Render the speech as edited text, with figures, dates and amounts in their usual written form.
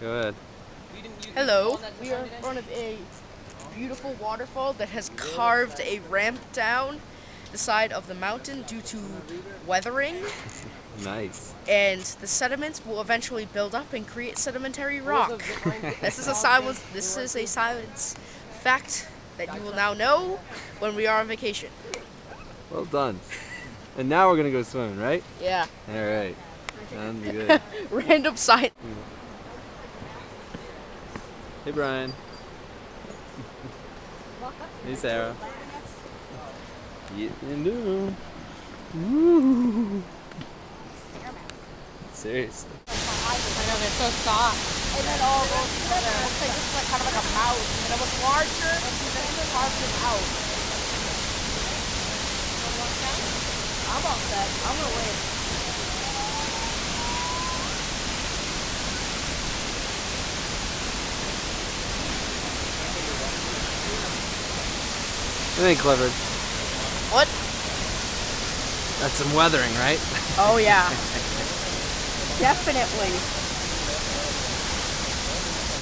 Go ahead. Hello, we are in front of a beautiful waterfall that has carved a ramp down the side of the mountain due to weathering, Nice. and the sediments will eventually build up and create sedimentary rock. This is a science fact that you will now know when we are on vacation. Well done. And now we're gonna go swimming, right? Yeah. All right. Sounds good. Random science. Hey, Brian. Hey, Sarah. Yeah, no. Woo. Seriously. I know, they're so soft. And then all goes together. It looks like it's like kind of like a mouse. And it was larger, and then it carved it out. I'm all set. I'm gonna wait. It ain't Clifford. What? That's some weathering, right? Oh yeah. Definitely.